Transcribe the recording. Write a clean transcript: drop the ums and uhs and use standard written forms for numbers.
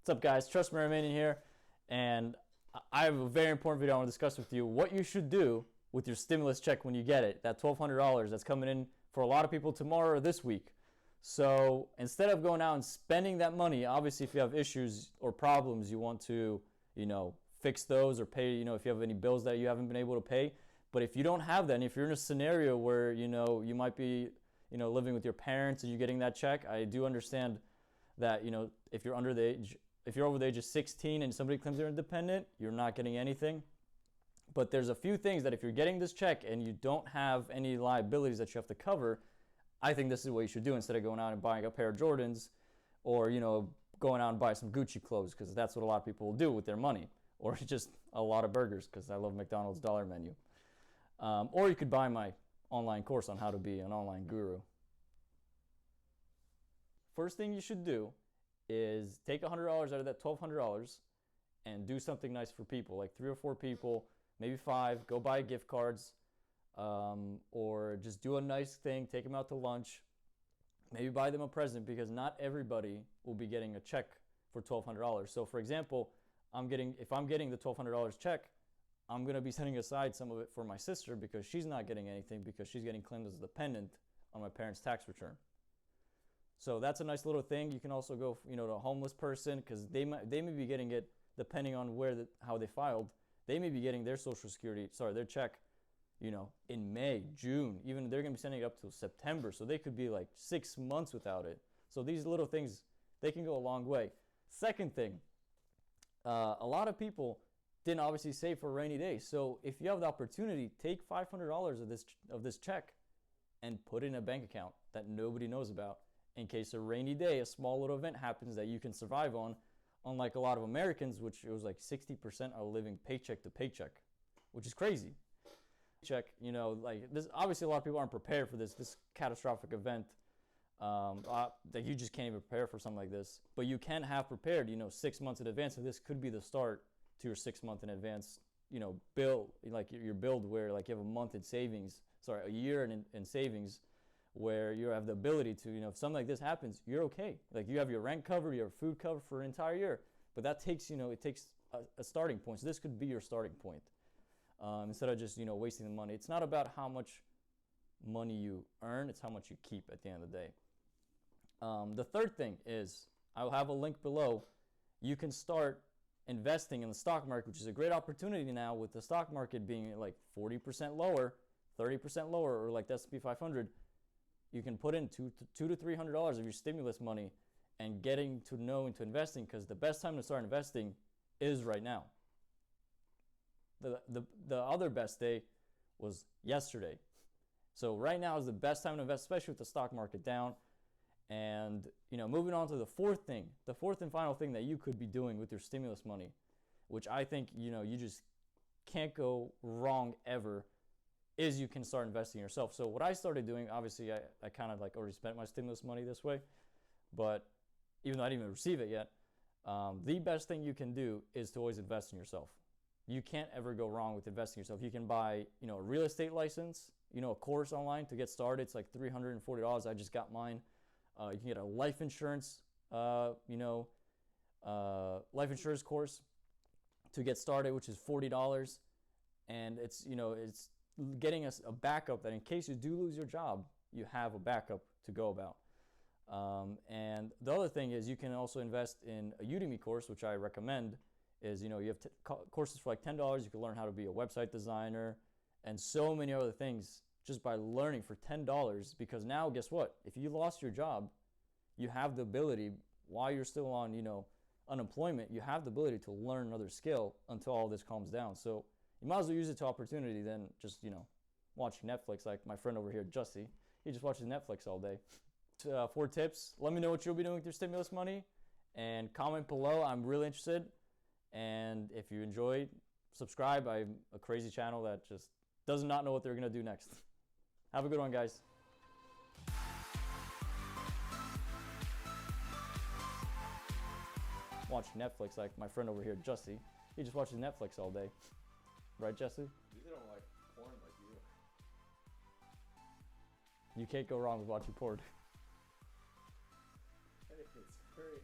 What's up, guys? Trust Me Remaining here, and I have a very important video I want to discuss with you. What you should do with your stimulus check when you get it, that $1,200 that's coming in for a lot of people tomorrow or this week. So instead of going out and spending that money, obviously if you have issues or problems, you want to, fix those or pay, if you have any bills that you haven't been able to pay. But if you don't have that, and if you're in a scenario where, you might be, living with your parents and you're getting that check, I do understand that, if you're under the age, if you're over the age of 16 and somebody claims they're independent, you're not getting anything. But there's a few things that if you're getting this check and you don't have any liabilities that you have to cover, I think this is what you should do instead of going out and buying a pair of Jordans or, going out and buy some Gucci clothes, because that's what a lot of people will do with their money, or just a lot of burgers because I love McDonald's dollar menu. Or you could buy my online course on how to be an online guru. First thing you should do is take $100 out of that $1,200 and do something nice for people, like 3 or 4 people, maybe 5. Go buy gift cards, or just do a nice thing. Take them out to lunch. Maybe buy them a present, because not everybody will be getting a check for $1,200. So, for example, if I'm getting the $1,200 check, I'm going to be setting aside some of it for my sister, because she's not getting anything because she's getting claimed as a dependent on my parents' tax return. So that's a nice little thing. You can also go, to a homeless person, because they may be getting it depending on how they filed. They may be getting their their check, in May, June. Even they're going to be sending it up to September. So they could be like 6 months without it. So these little things, they can go a long way. Second thing, a lot of people didn't obviously save for a rainy day. So if you have the opportunity, take $500 of this check and put it in a bank account that nobody knows about, in case a rainy day, a small little event happens that you can survive on. Unlike a lot of Americans, which it was like 60% are living paycheck to paycheck, which is crazy. Check, like this. Obviously, a lot of people aren't prepared for this catastrophic event. That you just can't even prepare for something like this. But you can have prepared, 6 months in advance. And this could be the start to your 6 month in advance, bill, like your build, where like you have a month in savings, a year in savings, where you have the ability to, if something like this happens, you're okay. Like you have your rent covered, your food covered for an entire year. But that takes, it takes a starting point. So this could be your starting point. Instead of just, wasting the money. It's not about how much money you earn, it's how much you keep at the end of the day. The third thing is, I'll have a link below. You can start investing in the stock market, which is a great opportunity now with the stock market being like 40% lower, 30% lower, or like the S&P 500. You can put in $200 to $300 of your stimulus money and getting to know into investing, because the best time to start investing is right now. The other best day was yesterday. So right now is the best time to invest, especially with the stock market down. And, moving on to the fourth and final thing that you could be doing with your stimulus money, which I think, you just can't go wrong ever, is you can start investing yourself. So what I started doing, obviously I kind of like already spent my stimulus money this way, but even though I didn't even receive it yet, the best thing you can do is to always invest in yourself. You can't ever go wrong with investing in yourself. You can buy, a real estate license, a course online to get started. It's like $340. I just got mine. You can get a life insurance, life insurance course to get started, which is $40. And it's, it's getting us a backup that in case you do lose your job, you have a backup to go about. And the other thing is you can also invest in a Udemy course, which I recommend. Is, you have courses for like $10. You can learn how to be a website designer and so many other things just by learning for $10. Because now, guess what? If you lost your job, you have the ability, while you're still on, unemployment, you have the ability to learn another skill until all this calms down. So you might as well use it to opportunity than just, watching Netflix, like my friend over here, Jussie. He just watches Netflix all day. 4 tips. Let me know what you'll be doing with your stimulus money, and comment below. I'm really interested. And if you enjoyed, subscribe. I'm a crazy channel that just does not know what they're going to do next. Have a good one, guys. Watch Netflix, like my friend over here, Jussie. He just watches Netflix all day. Right, Jesse? These don't like porn like you. You can't go wrong with watching porn. Hey, it's very